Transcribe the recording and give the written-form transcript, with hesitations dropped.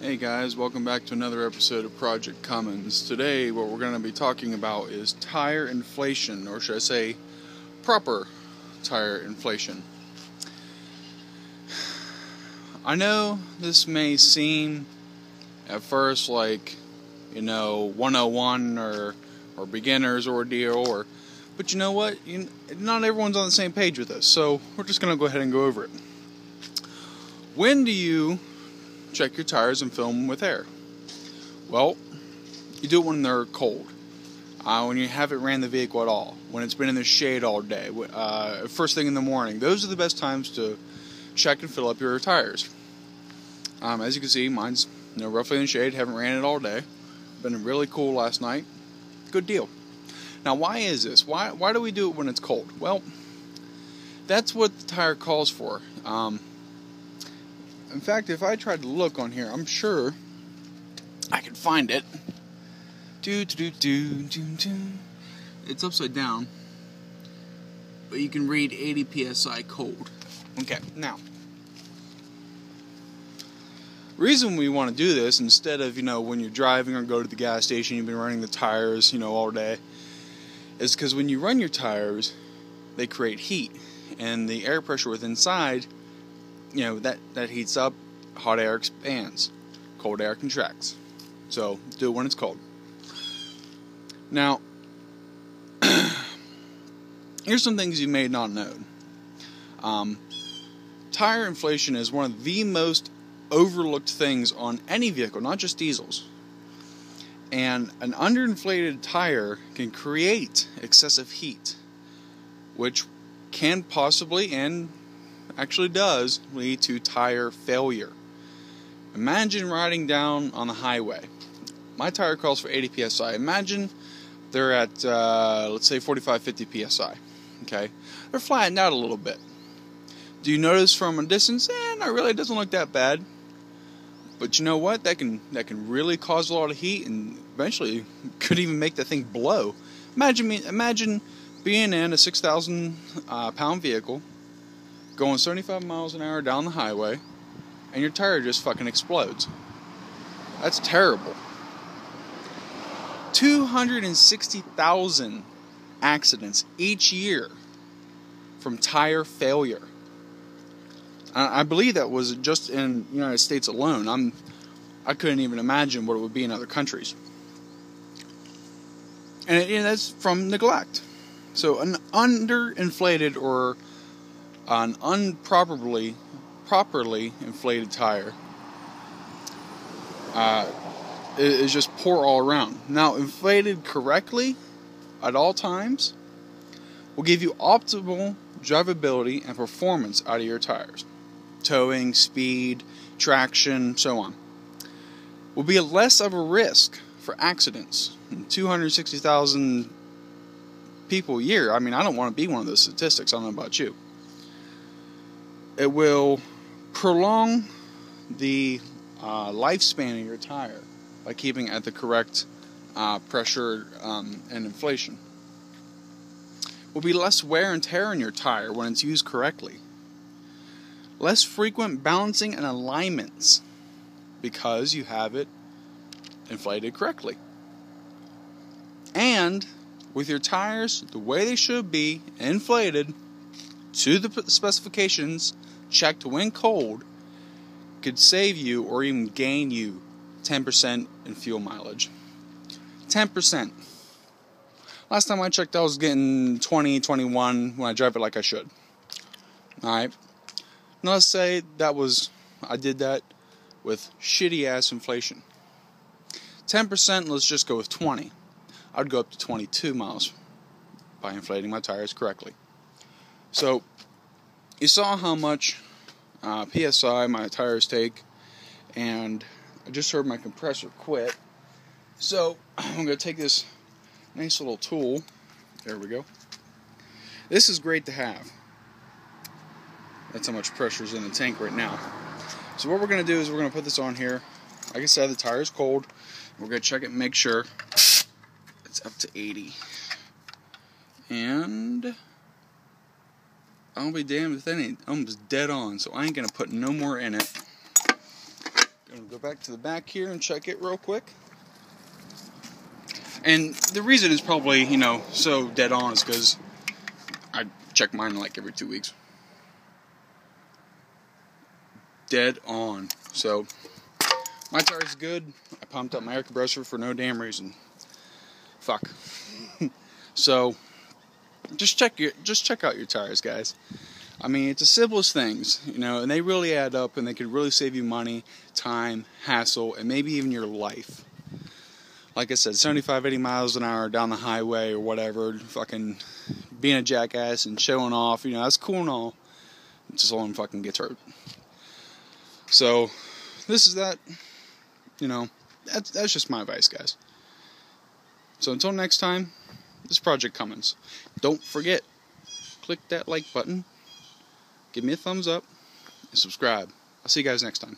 Hey guys, welcome back to another episode of Project Commons. Today what we're going to be talking about is tire inflation, or should I say proper tire inflation. I know this may seem at first like, 101 or beginner's ordeal, but you know what? Not everyone's on the same page with this, so we're just going to go ahead and go over it. When do you check your tires and fill them with air? Well, you do it when they're cold, when you haven't ran the vehicle at all, when it's been in the shade all day, first thing in the morning. Those are the best times to check and fill up your tires. As you can see, mine's roughly in the shade, haven't ran it all day. Been really cool last night. Good deal. Now, why is this? Why do we do it when it's cold? Well, that's what the tire calls for. In fact, if I tried to look on here, I'm sure I could find it. It's upside down, but you can read 80 psi cold. Okay, now, reason we want to do this instead of, when you're driving or go to the gas station, you've been running the tires, all day, is because when you run your tires, they create heat, and the air pressure within inside, that heats up, hot air expands, cold air contracts. So, do it when it's cold. Now, here's some things you may not know. Tire inflation is one of the most overlooked things on any vehicle, not just diesels. And an underinflated tire can create excessive heat, which can possibly and actually does lead to tire failure. Imagine riding down on the highway. My tire calls for 80 psi. Imagine they're at, let's say 45-50 psi. Okay, they're flattened out a little bit. Do you notice from a distance? Not really. It doesn't look that bad. But you know what? That can really cause a lot of heat, and eventually could even make that thing blow. Imagine being in a 6,000 pound vehicle, going 75 miles an hour down the highway, and your tire just fucking explodes. That's terrible. 260,000 accidents each year from tire failure. I believe that was just in the United States alone. I couldn't even imagine what it would be in other countries. And that's from neglect. So an underinflated or an properly inflated tire is just poor all around. Now, inflated correctly at all times will give you optimal drivability and performance out of your tires. Towing, speed, traction, so on. Will be less of a risk for accidents. 260,000 people a year. I don't want to be one of those statistics. I don't know about you. It will prolong the lifespan of your tire by keeping it at the correct pressure and inflation. Will be less wear and tear in your tire when it's used correctly. Less frequent balancing and alignments because you have it inflated correctly. And with your tires the way they should be, inflated to the specifications, checked when cold, could save you or even gain you 10% in fuel mileage. 10%. Last time I checked, I was getting 20, 21 when I drive it like I should. Alright. Now let's say I did that with shitty ass inflation. 10%, let's just go with 20. I'd go up to 22 miles by inflating my tires correctly. So, you saw how much PSI my tires take, and I just heard my compressor quit. So, I'm going to take this nice little tool. There we go. This is great to have. That's how much pressure is in the tank right now. So what we're going to do is we're going to put this on here. Like I said, the tire is cold. We're going to check it and make sure it's up to 80. And I'll be damned if that ain't almost dead on, so I ain't gonna put no more in it. Gonna I'm gonna go back to the back here and check it real quick. And the reason is probably, so dead on is because I check mine like every 2 weeks. Dead on. So my tire's good. I pumped up my air compressor for no damn reason. Fuck. So just check out your tires, guys. I mean, it's the simplest things, and they really add up, and they could really save you money, time, hassle, and maybe even your life. Like I said, 75, 80 miles an hour down the highway or whatever, fucking being a jackass and showing off, that's cool and all. Until someone fucking gets hurt. So, this is that. That's just my advice, guys. So until next time, this is Project Cummins. Don't forget, click that like button, give me a thumbs up, and subscribe. I'll see you guys next time.